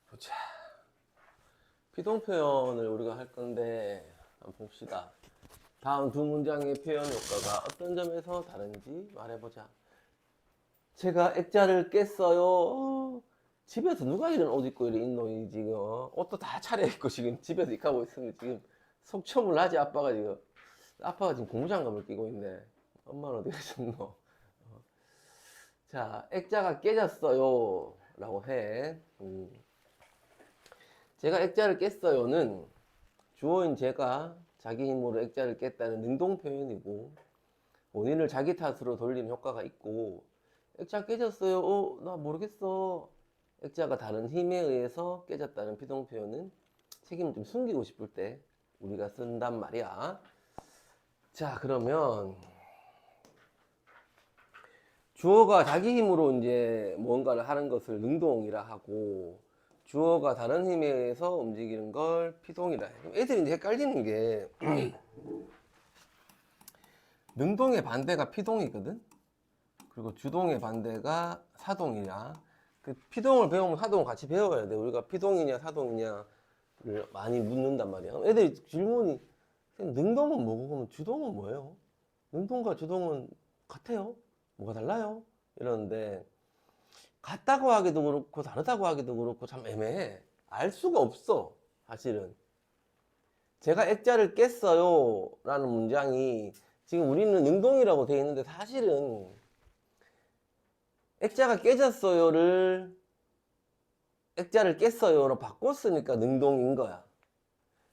보자. 피동 표현을 우리가 할 건데 한번 봅시다. 다음 두 문장의 표현 효과가 어떤 점에서 다른지 말해보자. 제가 액자를 깼어요. 집에서 누가 이런 옷 입고 이래 있노 지금 옷도 다 차려입고 지금 집에서 입하고 있으면 지금 속초물 하지. 아빠가 지금 고무장갑을 끼고 있네. 엄마는 어디 가셨노? 자, 액자가 깨졌어요 라고 해. 제가 액자를 깼어요는 주어인 제가 자기 힘으로 액자를 깼다는 능동 표현이고, 원인을 자기 탓으로 돌리는 효과가 있고, 액자 깨졌어요. 나 모르겠어. 액자가 다른 힘에 의해서 깨졌다는 피동 표현은 책임을 좀 숨기고 싶을 때 우리가 쓴단 말이야. 자, 그러면 주어가 자기 힘으로 이제 뭔가를 하는 것을 능동이라 하고, 주어가 다른 힘에 의해서 움직이는 걸 피동이라 해. 애들이 이제 헷갈리는 게 능동의 반대가 피동이거든. 그리고 주동의 반대가 사동이냐. 그 피동을 배우면 사동을 같이 배워야 돼. 우리가 피동이냐 사동이냐를 많이 묻는단 말이야. 애들이 질문이 능동은 뭐고 그러면 주동은 뭐예요? 능동과 주동은 같아요? 뭐가 달라요? 이러는데 같다고 하기도 그렇고 다르다고 하기도 그렇고 참 애매해. 알 수가 없어 사실은. 제가 액자를 깼어요 라는 문장이 지금 우리는 능동이라고 되어 있는데 사실은 액자가 깨졌어요를 액자를 깼어요로 바꿨으니까 능동인 거야.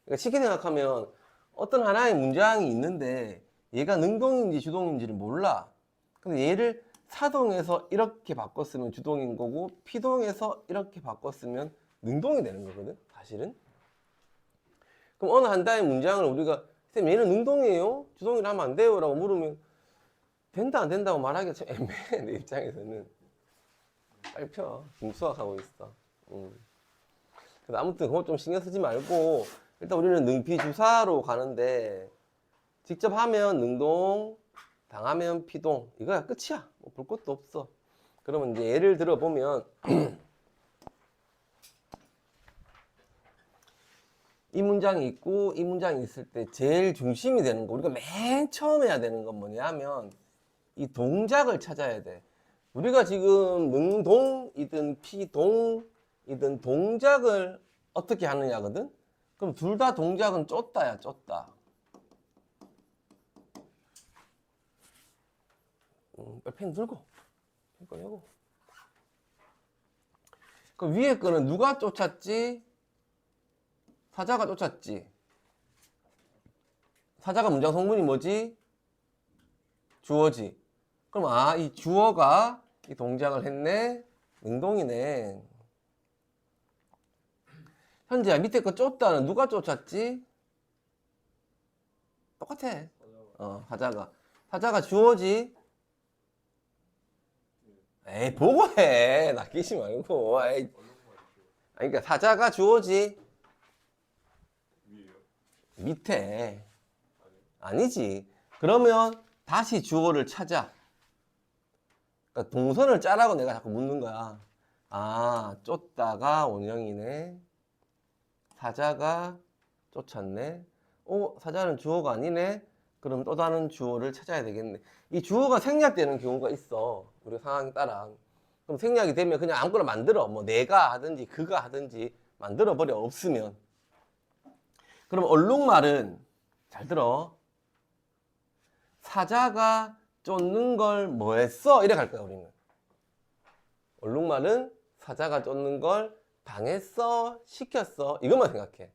그러니까 쉽게 생각하면 어떤 하나의 문장이 있는데 얘가 능동인지 주동인지를 몰라. 근데 얘를 사동에서 이렇게 바꿨으면 주동인 거고 피동에서 이렇게 바꿨으면 능동이 되는 거거든 사실은. 그럼 어느 한 단의 문장을 우리가 쌤 얘는 능동이에요? 주동이라 하면 안 돼요? 라고 물으면 된다 안 된다고 말하기가 참 애매해. 내 입장에서는. 빨리 펴. 지금 수학하고 있어. 그래서 아무튼 그거 좀 신경 쓰지 말고 일단 우리는 능피주사로 가는데 직접 하면 능동, 당하면 피동, 이거야 끝이야. 뭐 볼 것도 없어. 그러면 이제 예를 들어 보면 이 문장이 있고 이 문장이 있을 때 제일 중심이 되는 거, 우리가 맨 처음 해야 되는 건 뭐냐 하면 이 동작을 찾아야 돼. 우리가 지금 능동이든 피동이든 동작을 어떻게 하느냐거든. 그럼 둘 다 동작은 쫓다야, 쫓다. 펜 들고 펜 꺼내고. 그럼 위에 거는 누가 쫓았지? 사자가 쫓았지. 사자가 문장 성분이 뭐지? 주어지. 그럼 이 주어가 이 동작을 했네. 능동이네. 현재야, 밑에 거 쫓다는 누가 쫓았지? 똑같아. 사자가 주어지. 에이, 보고 해. 낚이지 말고. 에이. 그러니까 사자가 주어지. 밑에. 아니지. 그러면 다시 주어를 찾아. 그러니까 동선을 짜라고 내가 자꾸 묻는 거야. 쫓다가 원형이네. 사자가 쫓았네. 사자는 주어가 아니네. 그럼 또 다른 주어를 찾아야 되겠네. 이 주어가 생략되는 경우가 있어. 우리 상황에 따라. 그럼 생략이 되면 그냥 아무거나 만들어. 뭐 내가 하든지 그가 하든지 만들어 버려. 없으면. 그럼 얼룩말은 잘 들어. 사자가 쫓는 걸 뭐 했어? 이래 갈 거야 우리는. 얼룩말은 사자가 쫓는 걸 당했어? 시켰어? 이것만 생각해.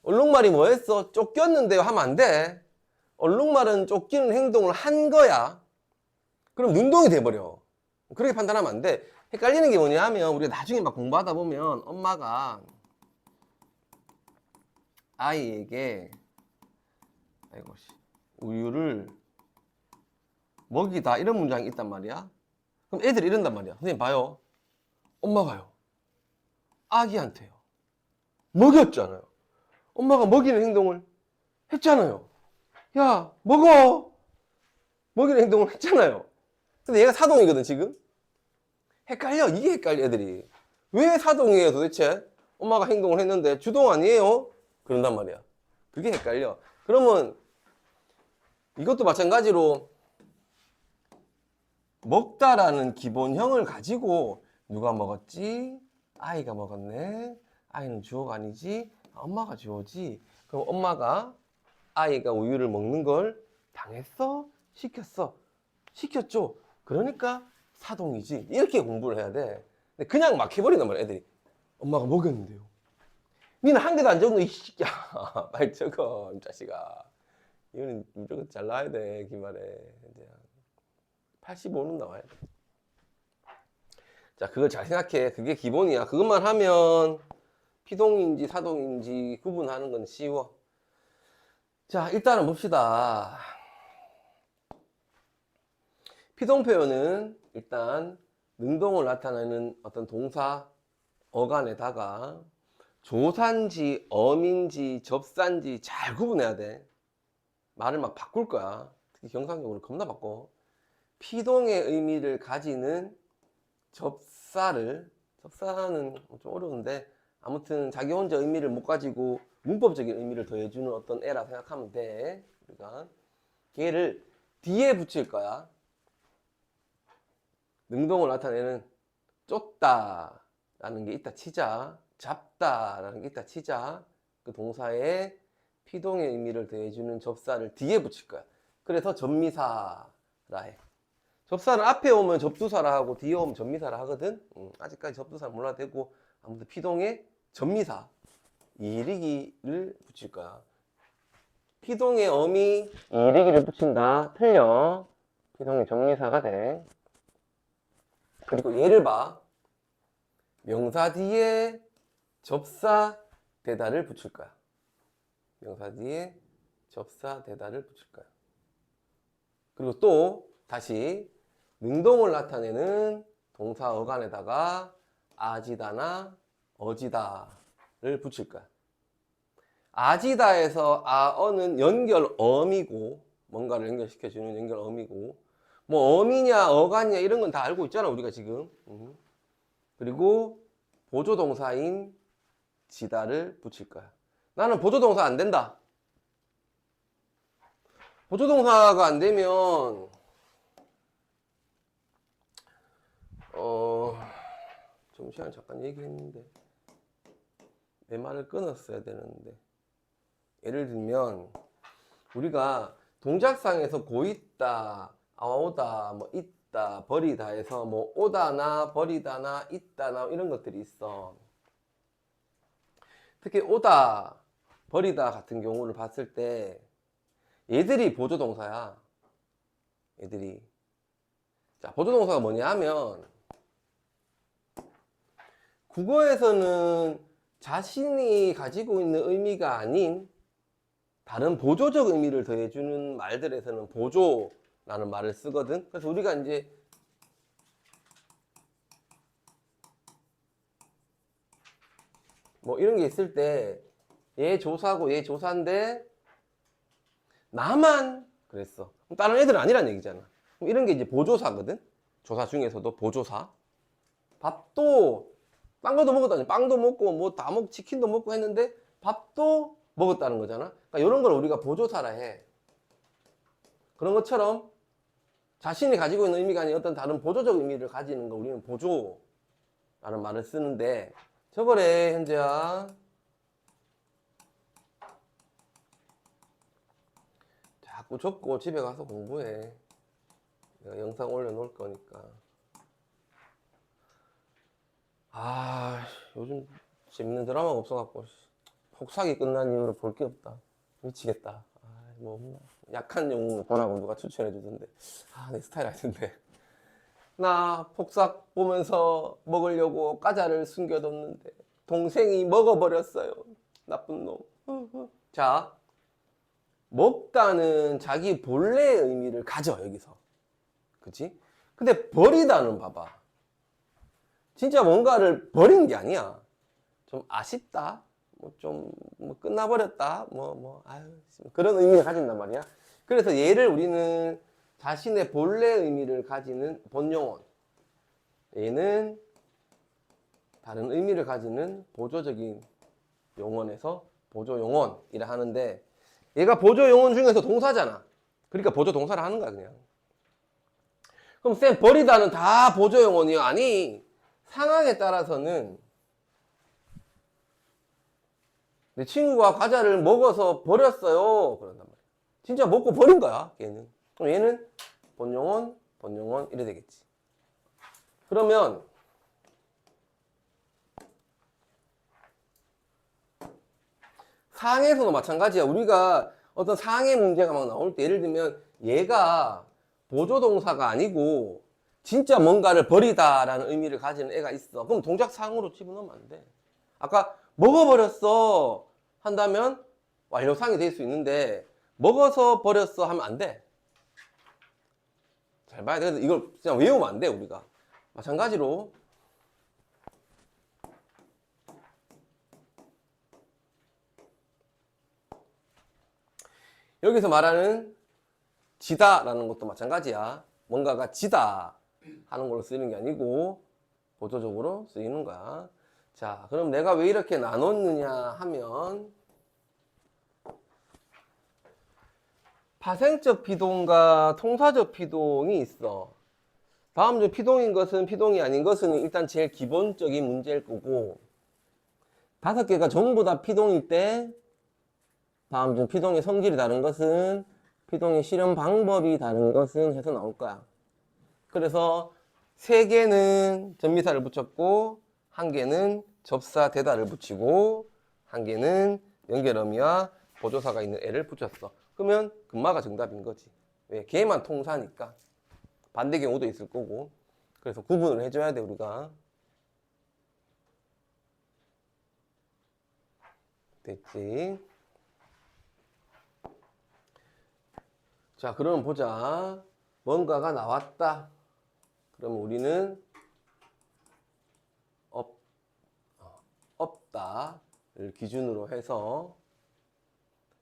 얼룩말이 뭐 했어? 쫓겼는데요 하면 안 돼. 얼룩말은 쫓기는 행동을 한 거야. 그럼 능동이 돼버려. 그렇게 판단하면 안 돼. 헷갈리는 게 뭐냐 하면 우리가 나중에 막 공부하다 보면 엄마가 아이에게 우유를 먹이다 이런 문장이 있단 말이야. 그럼 애들이 이런단 말이야. 선생님 봐요. 엄마가요. 아기한테요. 먹였잖아요. 엄마가 먹이는 행동을 했잖아요. 야, 먹어! 먹이는 행동을 했잖아요. 근데 얘가 사동이거든, 지금. 헷갈려. 이게 헷갈려, 애들이. 왜 사동이에요, 도대체? 엄마가 행동을 했는데 주동 아니에요? 그런단 말이야. 그게 헷갈려. 그러면 이것도 마찬가지로 먹다라는 기본형을 가지고 누가 먹었지? 아이가 먹었네. 아이는 주어가 아니지. 엄마가 주어지. 그럼 엄마가 아이가 우유를 먹는 걸 당했어? 시켰어? 시켰죠. 그러니까 사동이지. 이렇게 공부를 해야 돼. 근데 그냥 막 해버린단 말이야, 애들이. 엄마가 먹였는데요. 니는 한 개도 안 적는 이 새끼야. 말 적어, 이 자식아. 이거는 무조건 잘 나와야 돼, 기말에. 이제 85는 나와야 돼. 자, 그걸 잘 생각해. 그게 기본이야. 그것만 하면 피동인지 사동인지 구분하는 건 쉬워. 자, 일단은 봅시다. 피동 표현은 일단 능동을 나타내는 어떤 동사 어간에다가 조사인지 어민지 접사인지 잘 구분해야 돼. 말을 막 바꿀 거야. 특히 경상용어를 겁나 바꿔. 피동의 의미를 가지는 접사는 좀 어려운데 아무튼 자기 혼자 의미를 못 가지고 문법적인 의미를 더해주는 어떤 애라 생각하면 돼. 그러니까 걔를 뒤에 붙일 거야. 능동을 나타내는 쫓다 라는 게 있다 치자, 잡다 라는 게 있다 치자, 그 동사에 피동의 의미를 더해주는 접사를 뒤에 붙일 거야. 그래서 접미사라 해. 접사는 앞에 오면 접두사라 하고 뒤에 오면 접미사라 하거든. 아직까지 접두사 몰라도 되고, 아무튼 피동의 접미사 이리기를 붙일 거야. 피동의 어미 이리기를 붙인다. 틀려. 피동의 접미사가 돼. 그리고 얘를 봐. 명사 뒤에 접사 대다를 붙일 거야. 명사 뒤에 접사 대다를 붙일 거야. 그리고 또 다시 능동을 나타내는 동사 어간에다가 아지다나 어지다를 붙일 거야. 아지다에서 아어는 연결어미고, 뭔가를 연결시켜주는 연결어미고, 뭐 어미냐 어간이냐 이런 건 다 알고 있잖아 우리가 지금. 그리고 보조동사인 지다를 붙일 거야. 나는 보조동사 안 된다. 보조동사가 안 되면 좀 시간 잠깐 얘기했는데 내 말을 끊었어야 되는데, 예를 들면 우리가 동작상에서 고있다, 아오다, 뭐 있다, 버리다 해서 뭐 오다나 버리다나 있다나 이런 것들이 있어. 특히 오다, 버리다 같은 경우를 봤을 때 얘들이 보조동사야. 얘들이. 자, 보조동사가 뭐냐 하면 국어에서는 자신이 가지고 있는 의미가 아닌 다른 보조적 의미를 더해주는 말들에서는 보조라는 말을 쓰거든. 그래서 우리가 이제 뭐 이런 게 있을 때 얘 조사고 얘 조사인데 나만 그랬어. 그럼 다른 애들은 아니란 얘기잖아. 그럼 이런 게 이제 보조사거든. 조사 중에서도 보조사. 밥도 딴 것도 먹었다니. 빵도 먹고 뭐 다 먹고 치킨도 먹고 했는데 밥도 먹었다는 거잖아. 그러니까 이런 걸 우리가 보조사라 해. 그런 것처럼 자신이 가지고 있는 의미가 아닌 어떤 다른 보조적 의미를 가지는 걸 우리는 보조라는 말을 쓰는데, 저거래 현재야. 자꾸 적고 집에 가서 공부해. 내가 영상 올려놓을 거니까. 요즘 재밌는 드라마가 없어갖고 폭삭이 끝난 이후로 볼 게 없다. 미치겠다. 뭐 없나? 약한 영웅 보라고 누가 추천해 주던데 내 스타일 아닌데. 나 폭삭 보면서 먹으려고 과자를 숨겨뒀는데 동생이 먹어버렸어요. 나쁜 놈. 자, 먹다는 자기 본래의 의미를 가져 여기서. 그치? 근데 버리다는 봐봐. 진짜 뭔가를 버리는 게 아니야. 좀 아쉽다. 뭐 끝나버렸다. 그런 의미를 가진단 말이야. 그래서 얘를 우리는 자신의 본래 의미를 가지는 본용어로 얘는 다른 의미를 가지는 보조적인 용언에서 보조용언이라 하는데, 얘가 보조용언 중에서 동사잖아. 그러니까 보조동사를 하는 거야 그냥. 그럼 쌤, 버리다는 다 보조용언이요? 아니, 상황에 따라서는 내 친구가 과자를 먹어서 버렸어요 그런단 말이야. 진짜 먹고 버린 거야 얘는. 그럼 얘는 본용언 이래 되겠지. 그러면 상황에서도 마찬가지야. 우리가 어떤 상황의 문제가 막 나올 때, 예를 들면 얘가 보조동사가 아니고 진짜 뭔가를 버리다라는 의미를 가지는 애가 있어. 그럼 동작상으로 집어넣으면 안 돼. 아까 먹어버렸어 한다면 완료상이 될 수 있는데, 먹어서 버렸어 하면 안 돼. 잘 봐야 돼. 이걸 그냥 외우면 안 돼 우리가. 마찬가지로 여기서 말하는 지다라는 것도 마찬가지야. 뭔가가 지다 하는 걸로 쓰이는 게 아니고 보조적으로 쓰이는 거야. 자, 그럼 내가 왜 이렇게 나눴느냐 하면, 파생적 피동과 통사적 피동이 있어. 다음 중 피동인 것은 피동이 아닌 것은 일단 제일 기본적인 문제일 거고, 5개가 전부 다 피동일 때 다음 중 피동의 성질이 다른 것은, 피동의 실현 방법이 다른 것은 해서 나올 거야. 그래서 3개는 전미사를 붙였고, 1개는 접사 대다를 붙이고, 1개는 연결어미와 보조사가 있는 애를 붙였어. 그러면 금마가 정답인 거지. 왜? 걔만 통사니까. 반대 경우도 있을 거고. 그래서 구분을 해줘야 돼 우리가. 됐지? 자, 그럼 보자. 뭔가가 나왔다. 그러면 우리는 없다를 기준으로 해서,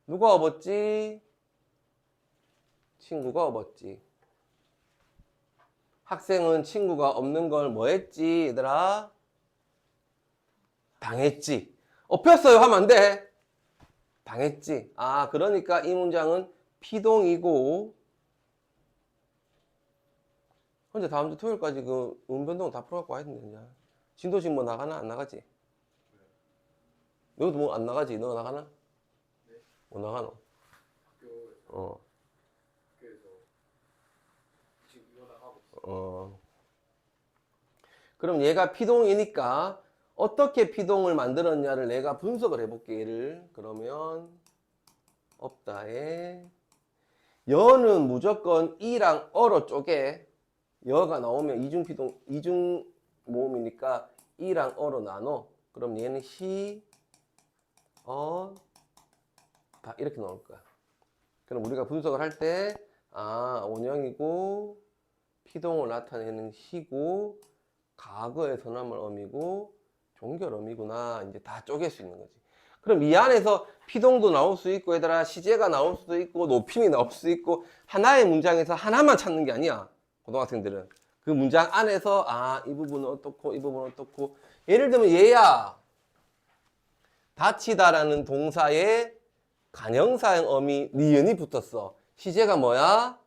누가 업었지? 친구가 업었지. 학생은 친구가 없는 걸 뭐 했지? 얘들아? 당했지. 업혔어요 하면 안 돼. 당했지. 아, 그러니까 이 문장은 피동이고, 현재 다음 주 토요일까지 그 음변동 다 풀어갖고 와야 된다. 이제. 진도식 뭐 나가나? 안 나가지? 너도 뭐 안 나가지? 너가 나가나? 네. 뭐 나가노? 학교에서 지금 이거 나가고 있어. 그럼 얘가 피동이니까 어떻게 피동을 만들었냐를 내가 분석을 해볼게. 얘를. 그러면 없다에 여는 무조건 이랑 어로 쪼개. 여가 나오면 이중피동, 이중 모음이니까 이랑 어로 나눠. 그럼 얘는 시, 다 이렇게 나올 거야. 그럼 우리가 분석을 할 때, 원형이고, 피동을 나타내는 시고, 과거의 선함을 어미고, 종결어미구나. 이제 다 쪼갤 수 있는 거지. 그럼 이 안에서 피동도 나올 수 있고, 얘들아, 시제가 나올 수도 있고, 높임이 나올 수도 있고, 하나의 문장에서 하나만 찾는 게 아니야. 고등학생들은. 그 문장 안에서, 이 부분은 어떻고, 이 부분은 어떻고. 예를 들면 얘야. 다치다라는 동사에 관형사형 어미 니은이 붙었어. 시제가 뭐야?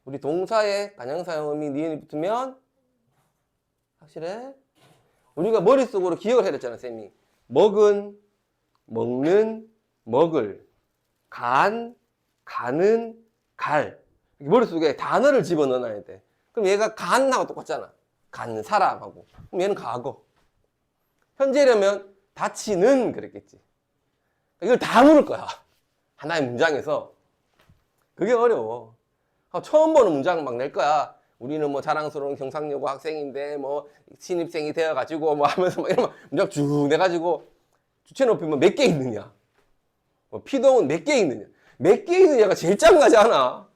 우리 동사에 관형사형 어미 니은이 붙으면 확실해? 우리가 머릿속으로 기억을 해야 됐잖아, 쌤이. 먹은, 먹는, 먹을, 간, 가는, 갈. 머릿속에 단어를 집어넣어놔야 돼. 그럼 얘가 간하고 똑같잖아. 간 사람하고. 그럼 얘는 과거. 현재라면 다치는 그랬겠지. 이걸 다 물을 거야. 하나의 문장에서. 그게 어려워. 처음 보는 문장 막 낼 거야. 우리는 뭐 자랑스러운 경상여고 학생인데 뭐 신입생이 되어가지고 뭐 하면서 막 이런 문장 쭉 내가지고 주체 높이면 몇 개 있느냐. 뭐 피동은 몇 개 있느냐. 몇 개 있느냐가 제일 짱나지 않아?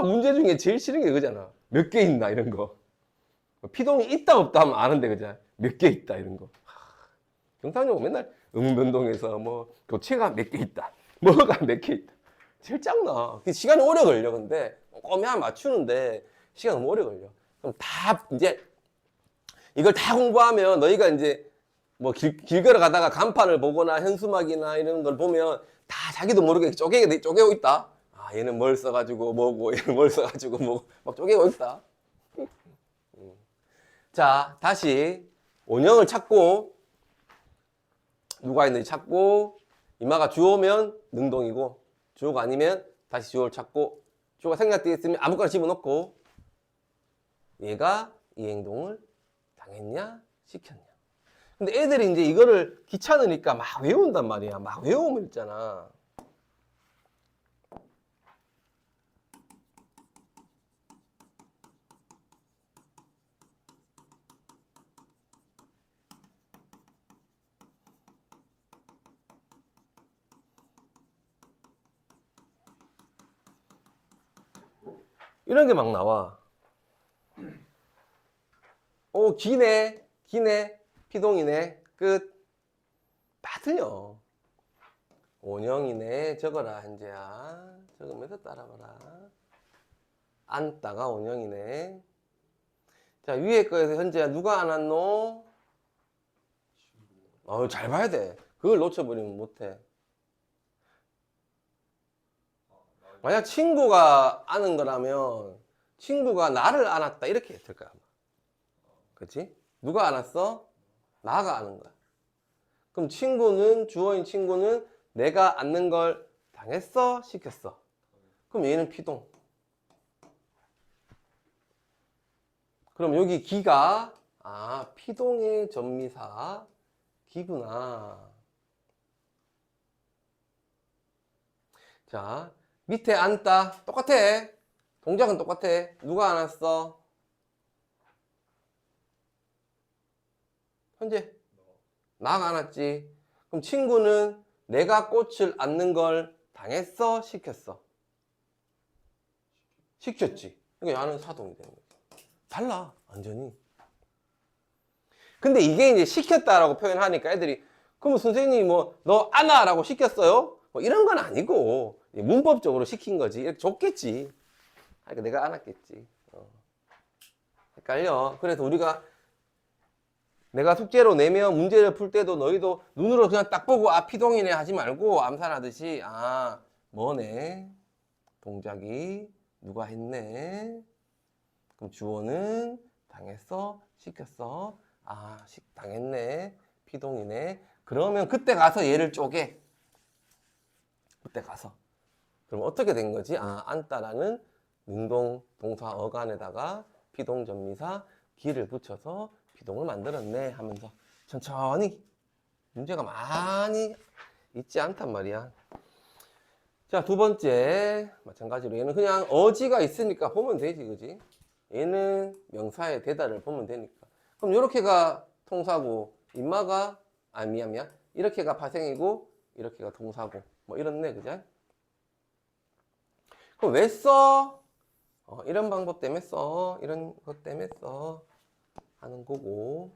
문제 중에 제일 싫은 게 그거잖아. 몇 개 있나 이런 거. 피동이 있다 없다 하면 아는데 그죠? 몇 개 있다 이런 거. 경상여고 맨날 음변동에서 뭐 교체가 몇 개 있다. 뭐가 몇 개 있다. 제일 짱나. 시간이 오래 걸려. 근데 꼼꼼히 맞추는데 시간 너무 오래 걸려. 그럼 다 이제 이걸 다 공부하면 너희가 이제 뭐 길 걸어가다가 간판을 보거나 현수막이나 이런 걸 보면 다 자기도 모르게 쪼개고 있다. 아, 얘는 뭘 써가지고 뭐고, 얘는 뭘 써가지고 뭐고, 막 쪼개고 있다. 자, 다시 원형을 찾고, 누가 있는지 찾고, 이마가 주어면 능동이고, 주어가 아니면 다시 주어를 찾고, 주어가 생략되어 있으면 아무거나 집어넣고, 얘가 이 행동을 당했냐, 시켰냐. 근데 애들이 이제 이거를 귀찮으니까 막 외운단 말이야. 막 외우면 있잖아. 이런 게 막 나와. 기네, 피동이네, 끝. 다 틀려. 원형이네, 적어라, 현재야. 적으면서 따라봐라. 앉다가 원형이네. 자, 위에 거에서 현재야, 누가 안 왔노? 잘 봐야 돼. 그걸 놓쳐버리면 못해. 만약 친구가 아는 거라면, 친구가 나를 안았다, 이렇게 했을 거야, 아마. 그치? 누가 안았어? 나가 아는 거야. 그럼 주어인 친구는 내가 안는 걸 당했어? 시켰어? 그럼 얘는 피동. 그럼 여기 기가, 피동의 전미사, 기구나. 자, 밑에 앉다. 똑같아. 동작은 똑같아. 누가 안았어? 현재. 나가 안았지. 그럼 친구는 내가 꽃을 안는 걸 당했어? 시켰어? 시켰지. 그러니까 야는 사동이 되는 거지. 달라, 완전히. 근데 이게 이제 시켰다라고 표현하니까 애들이, 그럼 선생님이 뭐, 너 안아라고 시켰어요? 뭐 이런 건 아니고, 문법적으로 시킨 거지. 이렇게 줬겠지. 그러니까 내가 안았겠지. 헷갈려. 그래서 우리가 내가 숙제로 내면 문제를 풀 때도 너희도 눈으로 그냥 딱 보고, 피동이네 하지 말고, 암산하듯이, 뭐네. 동작이 누가 했네. 그럼 주어는 당했어? 시켰어? 당했네. 피동이네. 그러면 그때 가서 얘를 쪼개. 그때 가서. 그럼 어떻게 된 거지? 앉다라는 능동 동사 어간에다가 피동 전미사 기를 붙여서 피동을 만들었네 하면서 천천히 문제가 많이 있지 않단 말이야. 자, 두 번째 마찬가지로 얘는 그냥 어지가 있으니까 보면 되지, 그지? 얘는 명사의 대다를 보면 되니까. 그럼 이렇게가 통사고 인마가 미안 이렇게가 파생이고 이렇게가 동사고 뭐 이렇네, 그죠? 그럼 왜 써? 이런 방법 때문에 써. 이런 것 때문에 써. 하는 거고.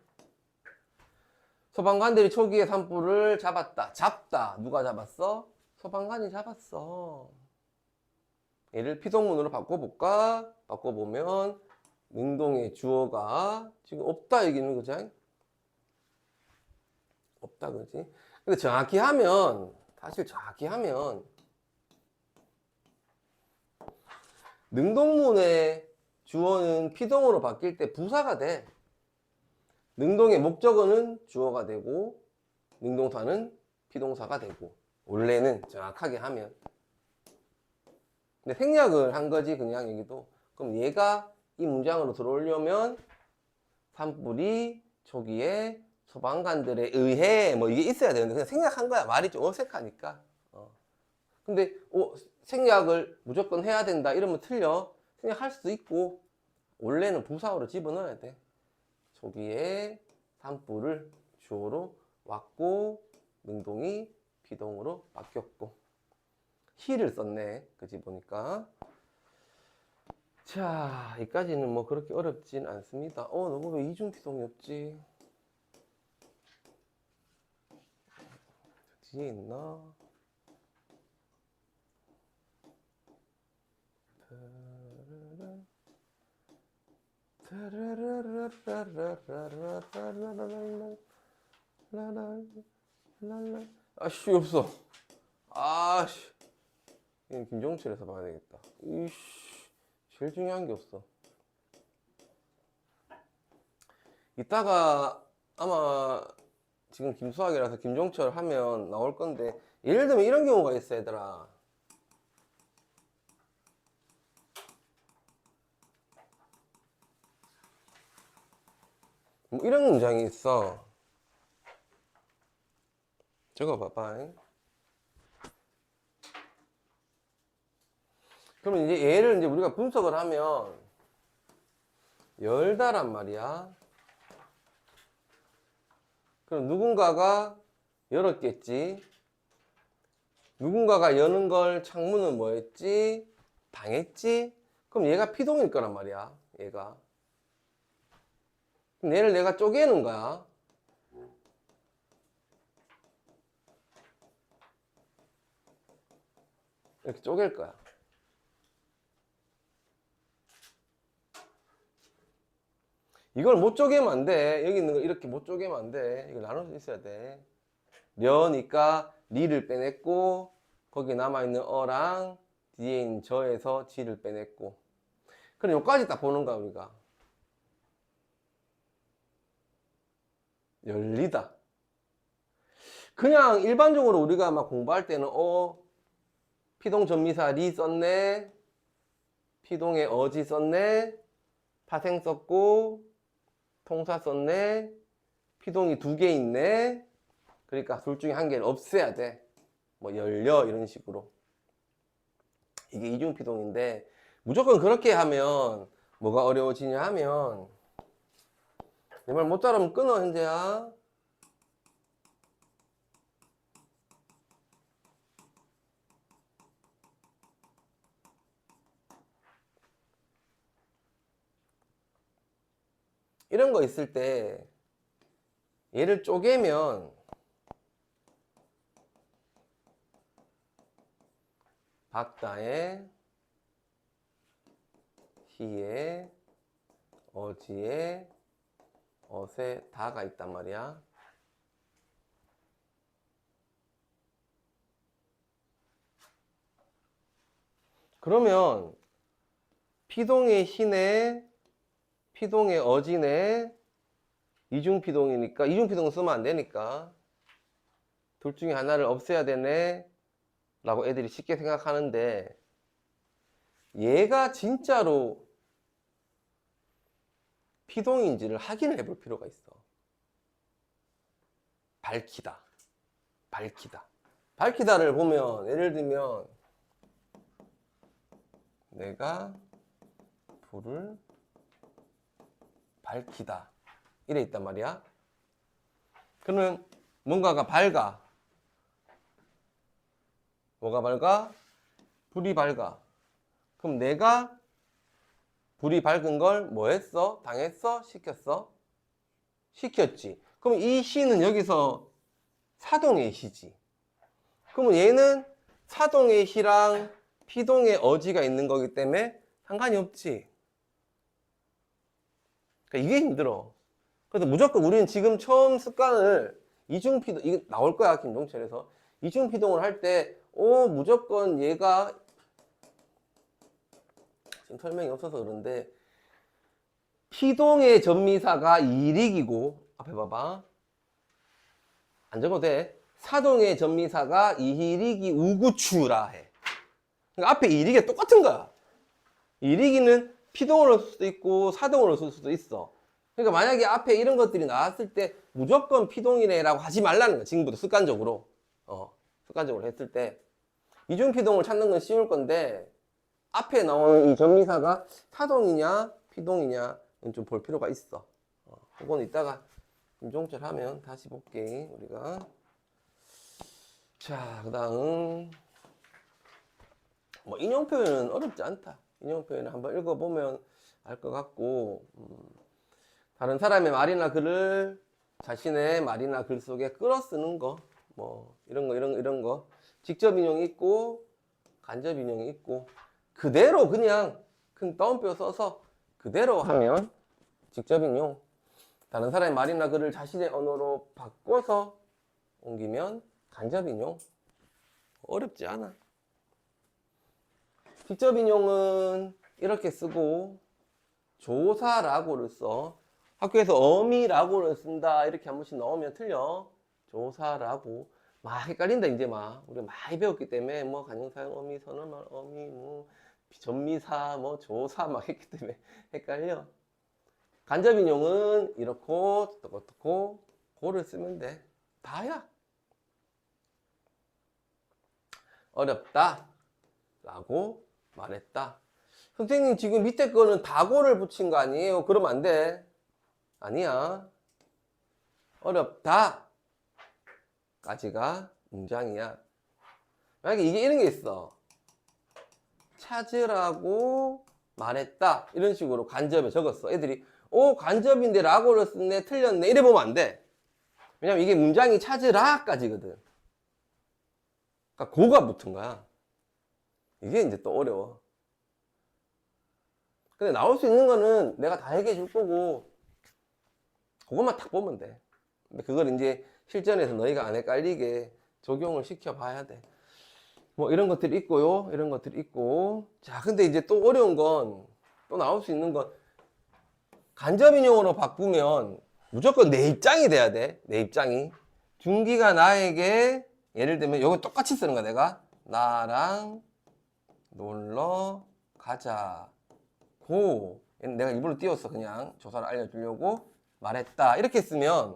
소방관들이 초기에 산불을 잡았다. 잡다. 누가 잡았어? 소방관이 잡았어. 얘를 피동문으로 바꿔볼까? 바꿔보면 능동의 주어가 지금 없다 얘기는 거지? 없다, 그지? 근데 정확히 하면, 사실 정확히 하면 능동문의 주어는 피동으로 바뀔 때 부사가 돼. 능동의 목적어는 주어가 되고 능동사는 피동사가 되고, 원래는 정확하게 하면. 근데 생략을 한 거지, 그냥 여기도. 그럼 얘가 이 문장으로 들어오려면 산불이 초기에 소방관들에 의해 뭐 이게 있어야 되는데 그냥 생략한 거야. 말이 좀 어색하니까. 근데 생략을 무조건 해야 된다 이러면 틀려. 생략할 수도 있고 원래는 부사어로 집어넣어야 돼. 초기에 산불을 주어로 왔고 능동이 피동으로 바뀌었고 히를 썼네. 그지 보니까. 자, 여기까지는 뭐 그렇게 어렵진 않습니다. 너무 왜 이중피동이 없지? 뒤에 있나? 아씨 없어. 아씨. 이건 김종철에서 봐야 되겠다. 이씨. 제일 중요한 게 없어. 이따가 아마 지금 김수학이라서 김종철 하면 나올 건데, 예를 들면 이런 경우가 있어, 얘들아. 뭐 이런 문장이 있어. 저거 봐봐. 그러면 이제 얘를 이제 우리가 분석을 하면 열다란 말이야. 그럼 누군가가 열었겠지. 누군가가 여는 걸 창문은 뭐 했지? 당했지? 그럼 얘가 피동일 거란 말이야. 얘가. 그럼 얘를 내가 쪼개는 거야. 이렇게 쪼갤 거야. 이걸 못 쪼개면 안 돼. 여기 있는 거 이렇게 못 쪼개면 안 돼. 이거 나눌 수 있어야 돼. 려니까 리를 빼냈고, 거기 남아있는 어랑 뒤에 있는 저에서 지를 빼냈고. 그럼 여기까지 딱 보는 거야, 우리가. 열리다. 그냥 일반적으로 우리가 막 공부할 때는, 피동 전미사 리 썼네. 피동의 어지 썼네. 파생 썼고, 통사 썼네. 피동이 2개 있네. 그러니까 둘 중에 한 개를 없애야 돼. 뭐 열려 이런 식으로. 이게 이중피동인데 무조건 그렇게 하면 뭐가 어려워지냐 하면, 내 말 못 따르면 끊어 현재야. 이런 거 있을 때 얘를 쪼개면 박다에 희에 어지에 어세 다가 있단 말이야. 그러면 피동의 희네 피동의 어지네 이중피동이니까, 이중피동은 쓰면 안 되니까 둘 중에 하나를 없애야 되네 라고 애들이 쉽게 생각하는데, 얘가 진짜로 피동인지를 확인을 해볼 필요가 있어. 밝히다. 밝히다. 밝히다를 보면, 예를 들면 내가 불을 밝히다 이래 있단 말이야. 그러면 뭔가가 밝아. 뭐가 밝아? 불이 밝아. 그럼 내가 불이 밝은 걸 뭐 했어? 당했어? 시켰어? 시켰지. 그럼 이 시는 여기서 사동의 시지. 그러면 얘는 사동의 시랑 피동의 어지가 있는 거기 때문에 상관이 없지. 그러니까 이게 힘들어. 그래서 무조건 우리는 지금 처음 습관을 이중피동, 이게 나올 거야, 김종철에서. 이중피동을 할 때, 무조건 얘가, 지금 설명이 없어서 그런데, 피동의 전미사가 이릭이고, 앞에 봐봐. 안 적어도 돼. 사동의 전미사가 이릭이 우구추라 해. 그러니까 앞에 이릭이 똑같은 거야. 이릭이는 피동으로 쓸 수도 있고, 사동으로 쓸 수도 있어. 그러니까 만약에 앞에 이런 것들이 나왔을 때 무조건 피동이래라고 하지 말라는 거야. 지금부터 습관적으로. 습관적으로 했을 때. 이중피동을 찾는 건 쉬울 건데, 앞에 나오는 이 전미사가 사동이냐, 피동이냐는 좀 볼 필요가 있어. 그건 이따가 김종철 하면 다시 볼게, 우리가. 자, 그 다음. 뭐, 인용 표현은 어렵지 않다. 인용 표현을 한번 읽어보면 알 것 같고, 다른 사람의 말이나 글을 자신의 말이나 글 속에 끌어 쓰는 거, 뭐 이런 거 직접 인용이 있고 간접 인용이 있고, 그대로 그냥 따옴표 써서 그대로 하면 직접 인용. 다른 사람의 말이나 글을 자신의 언어로 바꿔서 옮기면 간접 인용. 어렵지 않아. 직접 인용은 이렇게 쓰고 조사라고를 써. 학교에서 어미라고를 쓴다 이렇게 한 번씩 나오면 틀려. 조사라고. 막 헷갈린다 이제 막 우리 많이 배웠기 때문에 뭐 간형사용 어미 선언말 어미 뭐 전미사 뭐 조사 막 했기 때문에 헷갈려. 간접 인용은 이렇고 어떻고 고를 쓰면 돼. 다야. 어렵다 라고 말했다. 선생님 지금 밑에 거는 다고를 붙인 거 아니에요? 그러면 안 돼. 아니야. 어렵다 까지가 문장이야. 만약에 이게 이런 게 있어. 찾으라고 말했다 이런 식으로 간접에 적었어. 애들이 간접인데 라고를 썼네 틀렸네 이래 보면 안 돼. 왜냐면 이게 문장이 찾으라까지거든. 그러니까 고가 붙은 거야. 이게 이제 또 어려워. 근데 나올 수 있는 거는 내가 다 얘기해 줄 거고 그것만 딱 보면 돼. 근데 그걸 이제 실전에서 너희가 안 헷갈리게 적용을 시켜 봐야 돼. 뭐 이런 것들이 있고요. 이런 것들이 있고. 자, 근데 이제 또 어려운 건 또 나올 수 있는 건 간접 인용으로 바꾸면 무조건 내 입장이 돼야 돼. 내 입장이. 준기가 나에게 예를 들면 이거 똑같이 쓰는 거야 내가. 나랑 놀러 가자고. 내가 일부러 띄웠어. 그냥 조사를 알려주려고 말했다. 이렇게 쓰면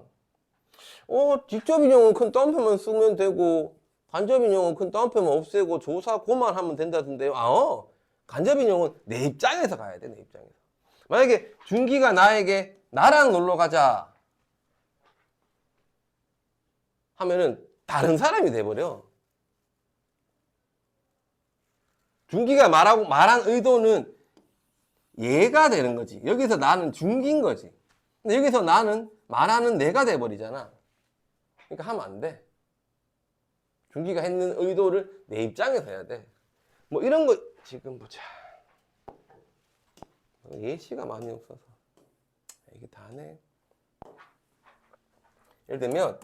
직접 인용은 큰 따옴표만 쓰면 되고 간접 인용은 큰 따옴표만 없애고 조사 고만 하면 된다던데요. 간접 인용은 내 입장에서 가야 돼. 내 입장에서. 만약에 준기가 나에게 나랑 놀러 가자 하면은 다른 사람이 돼버려. 준기가 말한 의도는 얘가 되는 거지. 여기서 나는 준기인 거지. 근데 여기서 나는 말하는 내가 돼버리잖아. 그러니까 하면 안 돼. 준기가 했는 의도를 내 입장에서 해야 돼. 뭐 이런 거 지금 보자. 예시가 많이 없어서 이게 다네. 예를 들면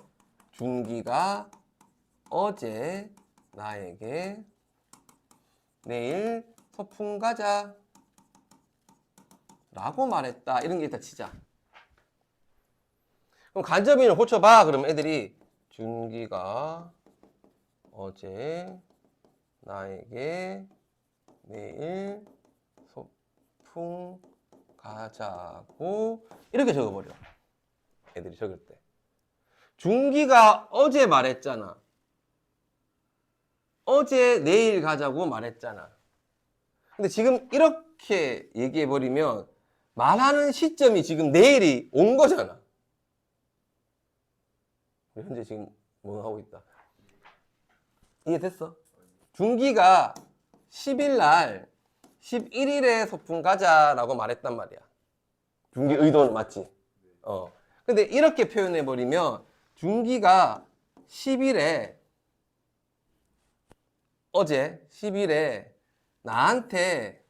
준기가 어제 나에게 내일 소풍 가자 라고 말했다. 이런 게 있다 치자. 그럼 간접인을 고쳐봐. 그러면 애들이 준기가 어제 나에게 내일 소풍 가자고 이렇게 적어버려. 애들이 적을 때. 준기가 어제 말했잖아. 어제 내일 가자고 말했잖아. 근데 지금 이렇게 얘기해버리면 말하는 시점이 지금 내일이 온 거잖아. 현재 지금 뭐 하고 있다. 이해됐어? 준기가 10일 날 11일에 소풍 가자라고 말했단 말이야. 준기 의도는 맞지? 근데 이렇게 표현해버리면 준기가 10일에 어제 10일에 나한테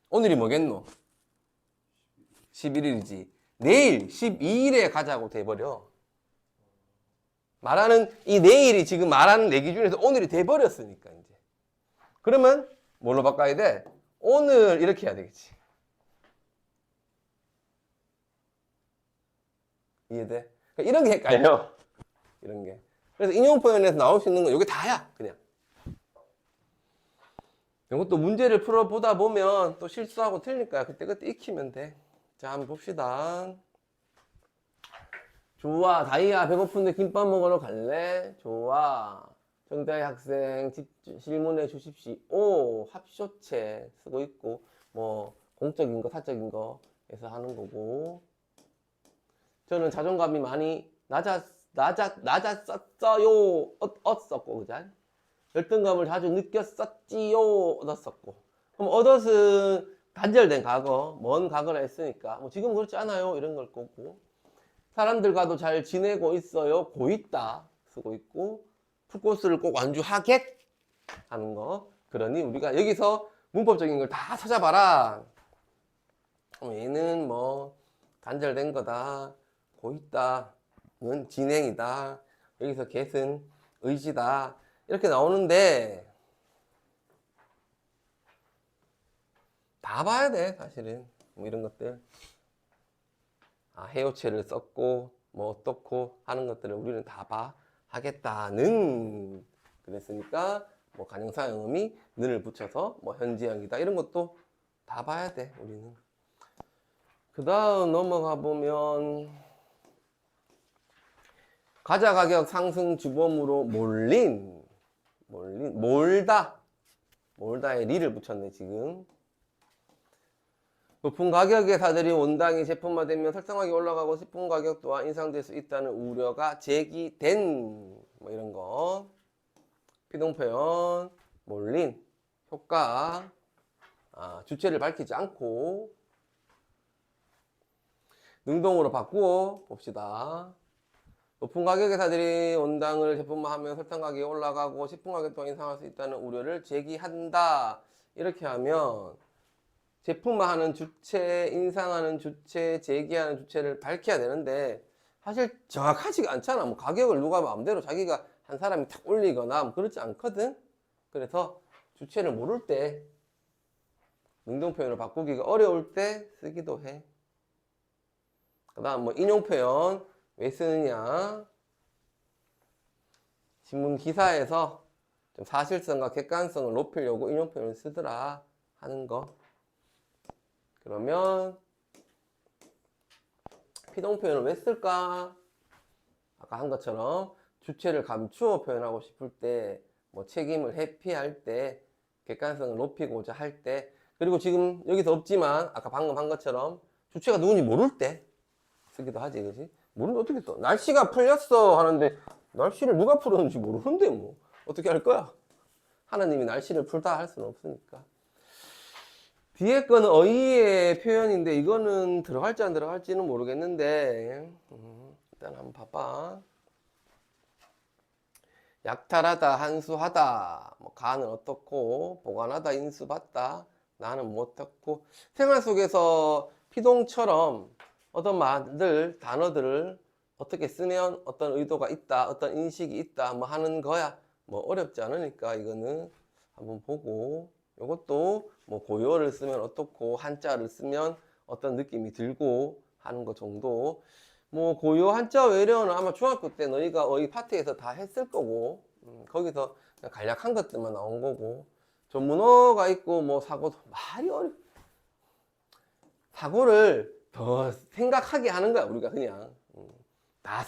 오늘이 뭐겠노? 11일이지. 내일 12일에 가자고 돼버려. 말하는 이 내일이 지금 말하는 내 기준에서 오늘이 돼버렸으니까 이제. 그러면 뭘로 바꿔야 돼? 오늘 이렇게 해야 되겠지. 이해돼? 그러니까 이런 게 헷갈려. 이런 게. 그래서 인용 표현에서 나올 수 있는 건 이게 다야. 그냥. 이것도 문제를 풀어보다 보면 또 실수하고 틀리니까 그때그때 익히면 돼. 자, 한번 봅시다. 좋아. 다이아 배고픈데 김밥 먹으러 갈래? 좋아. 정다희 학생 질문해 주십시오. 합쇼체 쓰고 있고 뭐 공적인 거 사적인 거에서 하는 거고. 저는 자존감이 많이 낮았었어요. 얻었었고 그죠? 열등감을 자주 느꼈었지요. 얻었었고. 그럼 얻었은 단절된 과거, 먼 과거라 했으니까 뭐 지금 그렇지 않아요. 이런 걸 거고. 사람들과도 잘 지내고 있어요. 고 있다 쓰고 있고. 풀코스를 꼭 완주하겠 하는 거. 그러니 우리가 여기서 문법적인 걸 다 찾아봐라. 얘는 뭐 단절된 거다, 고있다는 진행이다, 여기서 get은 의지다, 이렇게 나오는데 다 봐야 돼 사실은. 뭐 이런 것들, 해오체를 썼고 뭐 어떻고 하는 것들을 우리는 다 하겠다는, 그랬으니까 뭐 관형사형음이 는을 붙여서 뭐 현지형이다, 이런 것도 다 봐야 돼 우리는. 그 다음 넘어가 보면 가자 가격 상승 주범으로 몰다에 리를 붙였네 지금. 높은 가격의 사들이 원당이 제품화되면 설정하게 올라가고 식품 가격 또한 인상될 수 있다는 우려가 제기된, 뭐 이런 거. 피동표현, 몰린, 효과, 주체를 밝히지 않고 능동으로 바꾸어 봅시다. 높은 가격의 사들이 원당을 제품화하면 설정 가격이 올라가고 식품 가격 또한 인상할 수 있다는 우려를 제기한다. 이렇게 하면 제품화하는 주체, 인상하는 주체, 제기하는 주체를 밝혀야 되는데 사실 정확하지가 않잖아. 뭐 가격을 누가 마음대로 자기가 한 사람이 탁 올리거나 뭐 그렇지 않거든. 그래서 주체를 모를 때 능동 표현을 바꾸기가 어려울 때 쓰기도 해. 그 다음 뭐 인용 표현 왜 쓰느냐, 신문 기사에서 좀 사실성과 객관성을 높이려고 인용 표현을 쓰더라 하는 거. 그러면 피동 표현을 왜 쓸까? 아까 한 것처럼 주체를 감추어 표현하고 싶을 때, 뭐 책임을 회피할 때, 객관성을 높이고자 할 때, 그리고 지금 여기서 없지만 아까 방금 한 것처럼 주체가 누군지 모를 때 쓰기도 하지, 그지? 모르는데 어떻게 써? 날씨가 풀렸어 하는데 날씨를 누가 풀었는지 모르는데 뭐 어떻게 할 거야? 하나님이 날씨를 풀다 할 수는 없으니까. 뒤에 거는 어휘의 표현인데 이거는 들어갈지 안 들어갈지는 모르겠는데 일단 한번 봐봐. 약탈하다, 한수하다, 뭐 가는 어떻고, 보관하다, 인수받다, 나는 뭐 어떻고. 생활 속에서 피동처럼 어떤 말들, 단어들을 어떻게 쓰면 어떤 의도가 있다, 어떤 인식이 있다, 뭐 하는 거야. 뭐 어렵지 않으니까 이거는 한번 보고, 이것도 뭐 고요를 쓰면 어떻고, 한자를 쓰면 어떤 느낌이 들고 하는 것 정도. 뭐 고요 한자 외래어는 아마 중학교 때 너희가 어휘 파트에서 다 했을 거고, 거기서 그냥 간략한 것들만 나온 거고, 전문어가 있고 뭐 사고도 말이 사고를 더 생각하게 하는 거야 우리가 그냥. 다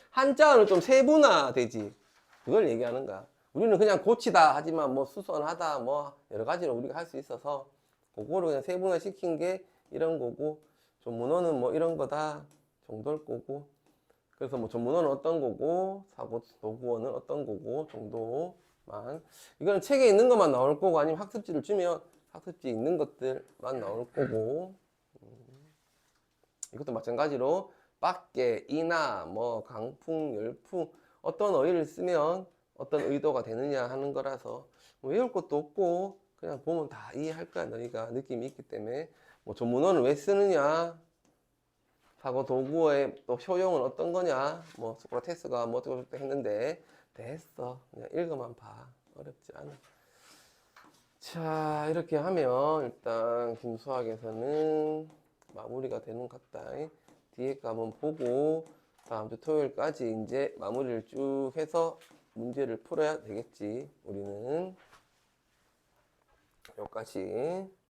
한자어는 좀 세분화되지, 그걸 얘기하는 거야. 우리는 그냥 고치다 하지만 뭐 수선하다 뭐 여러 가지로 우리가 할 수 있어서 그거를 그냥 세분화 시킨 게 이런 거고, 전문어는 뭐 이런 거다 정도일 거고. 그래서 뭐 전문어는 어떤 거고 사고 도구어는 어떤 거고 정도만, 이거는 책에 있는 것만 나올 거고 아니면 학습지를 주면 학습지에 있는 것들만 나올 거고, 이것도 마찬가지로 밖에, 이나, 뭐 강풍, 열풍 어떤 어휘를 쓰면 어떤 의도가 되느냐 하는 거라서 뭐 외울 것도 없고 그냥 보면 다 이해할 거야. 너희가 느낌이 있기 때문에. 뭐 전문어는 왜 쓰느냐, 사고 도구의 또 효용은 어떤 거냐, 뭐 소크라테스가 뭐 어쩌고 저쩌고 했는데 됐어. 그냥 읽어만 봐. 어렵지 않아. 자, 이렇게 하면 일단 김수학에서는 마무리가 되는 것 같다. 뒤에 거 한번 보고 다음 주 토요일까지 이제 마무리를 쭉 해서 문제를 풀어야 되겠지. 우리는 여기까지.